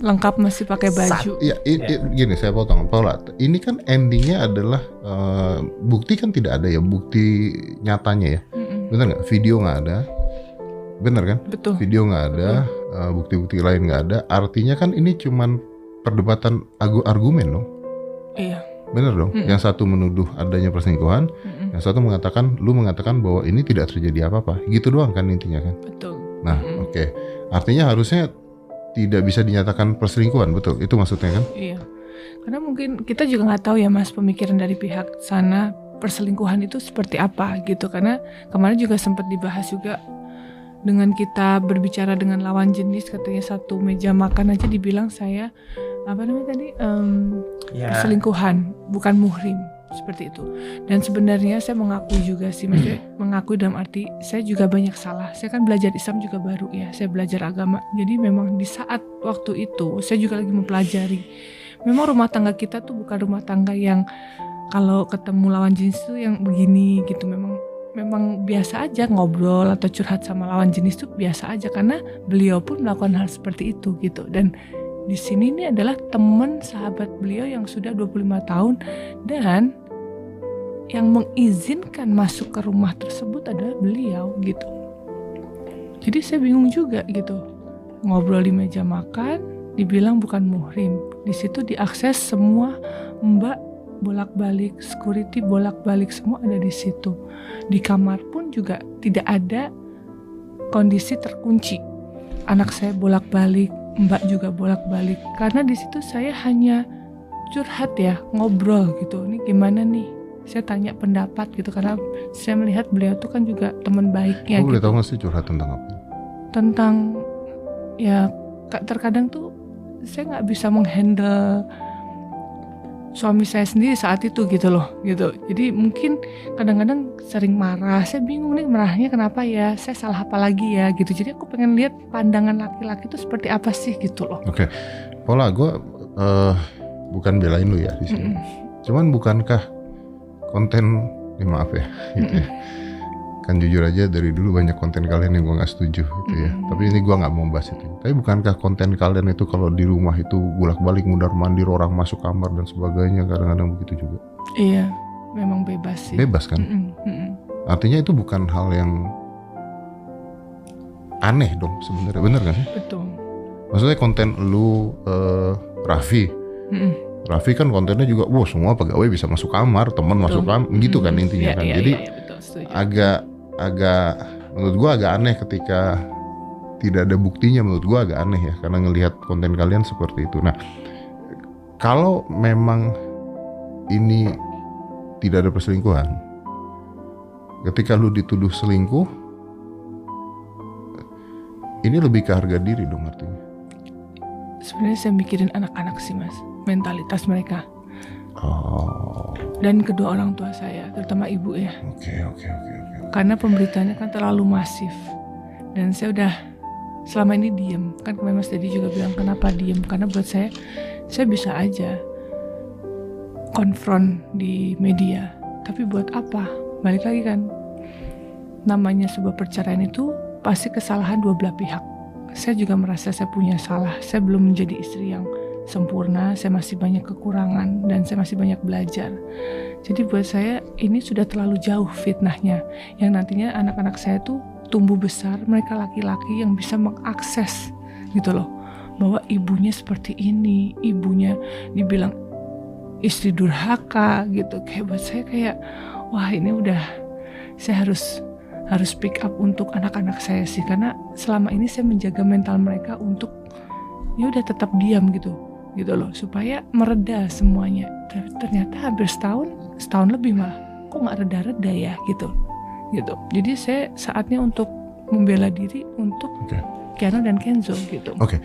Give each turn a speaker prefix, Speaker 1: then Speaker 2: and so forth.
Speaker 1: lengkap masih pakai baju.
Speaker 2: Gini saya potong Paula, ini kan endingnya adalah bukti kan tidak ada ya, bukti nyatanya ya. Bener nggak? Video nggak ada, bener kan?
Speaker 1: Betul.
Speaker 2: Video nggak ada, bukti-bukti lain nggak ada. Artinya kan ini cuman perdebatan argumen dong.
Speaker 1: Iya.
Speaker 2: Bener dong. Yang satu menuduh adanya perselingkuhan, yang satu lu mengatakan bahwa ini tidak terjadi apa-apa. Gitu doang kan intinya kan.
Speaker 1: Betul.
Speaker 2: Nah, oke. Artinya harusnya tidak bisa dinyatakan perselingkuhan, betul? Itu maksudnya kan?
Speaker 1: Iya. Karena mungkin kita juga nggak tahu ya Mas pemikiran dari pihak sana perselingkuhan itu seperti apa gitu. Karena kemarin juga sempat dibahas juga dengan kita berbicara dengan lawan jenis, katanya satu meja makan aja dibilang saya perselingkuhan, bukan muhrim, seperti itu. Dan sebenarnya saya mengakui juga sih, maksudnya mengakui dalam arti saya juga banyak salah. Saya kan belajar Islam juga baru ya, saya belajar agama. Jadi memang di saat waktu itu saya juga lagi mempelajari. Memang rumah tangga kita tuh bukan rumah tangga yang kalau ketemu lawan jenis tuh yang begini gitu. Memang biasa aja ngobrol atau curhat sama lawan jenis tuh biasa aja, karena beliau pun melakukan hal seperti itu gitu. Dan di sini ini adalah teman sahabat beliau yang sudah 25 tahun dan yang mengizinkan masuk ke rumah tersebut adalah beliau gitu. Jadi saya bingung juga gitu. Ngobrol di meja makan dibilang bukan muhrim. Di situ diakses semua, mbak bolak-balik, security bolak-balik, semua ada di situ. Di kamar pun juga tidak ada kondisi terkunci. Anak saya bolak-balik, mbak juga bolak-balik. Karena di situ saya hanya curhat ya, ngobrol gitu. Ini gimana nih? Saya tanya pendapat gitu, karena saya melihat beliau tuh kan juga teman baiknya.
Speaker 2: Boleh tahu nggak sih curhat tentang apa?
Speaker 1: Tentang ya terkadang tuh saya nggak bisa menghandle suami saya sendiri saat itu gitu loh gitu. Jadi mungkin kadang-kadang sering marah. Saya bingung nih marahnya kenapa ya, saya salah apa lagi ya gitu. Jadi aku pengen lihat pandangan laki-laki itu seperti apa sih gitu loh.
Speaker 2: Oke. Paula, gue bukan belain lu ya di sini. Cuman bukankah konten, maaf ya gitu ya. Kan jujur aja dari dulu banyak konten kalian yang gue gak setuju gitu ya. Tapi ini gue gak mau bahas itu. Tapi bukankah konten kalian itu kalau di rumah itu bolak-balik mundar mandir, orang masuk kamar dan sebagainya, kadang-kadang begitu juga?
Speaker 1: Iya, memang bebas sih.
Speaker 2: Bebas kan? Artinya itu bukan hal yang aneh dong sebenarnya, bener kan?
Speaker 1: Betul.
Speaker 2: Maksudnya konten lu Raffi Raffi kan kontennya juga, semua pegawai bisa masuk kamar, teman masuk kamar, gitu kan intinya kan. Jadi
Speaker 1: betul,
Speaker 2: agak menurut gua agak aneh ketika tidak ada buktinya. Menurut gua agak aneh ya, karena ngelihat konten kalian seperti itu. Nah, kalau memang ini tidak ada perselingkuhan, ketika lu dituduh selingkuh, ini lebih ke harga diri dong artinya.
Speaker 1: Sebenarnya saya mikirin anak-anak sih Mas, mentalitas mereka.
Speaker 2: Oh.
Speaker 1: Dan kedua orang tua saya, terutama ibu ya.
Speaker 2: Oke.
Speaker 1: Karena pemberitaannya kan terlalu masif. Dan saya udah selama ini diem. Kan kemarin Mas Dedi juga bilang kenapa diem. Karena buat saya bisa aja konfront di media. Tapi buat apa? Balik lagi kan, namanya sebuah perceraian itu pasti kesalahan dua belah pihak. Saya juga merasa saya punya salah. Saya belum menjadi istri yang sempurna, saya masih banyak kekurangan dan saya masih banyak belajar. Jadi buat saya ini sudah terlalu jauh fitnahnya, yang nantinya anak-anak saya tuh tumbuh besar, mereka laki-laki yang bisa mengakses gitu loh, bahwa ibunya seperti ini, ibunya dibilang istri durhaka gitu. Kayak buat saya kayak, wah ini udah, saya harus pick up untuk anak-anak saya sih, karena selama ini saya menjaga mental mereka untuk ya udah tetap diam gitu loh, supaya mereda semuanya. Ternyata hampir setahun lebih malah kok nggak reda-reda ya gitu. Jadi saya saatnya untuk membela diri untuk Kiana dan Kenzo gitu.
Speaker 2: Oke.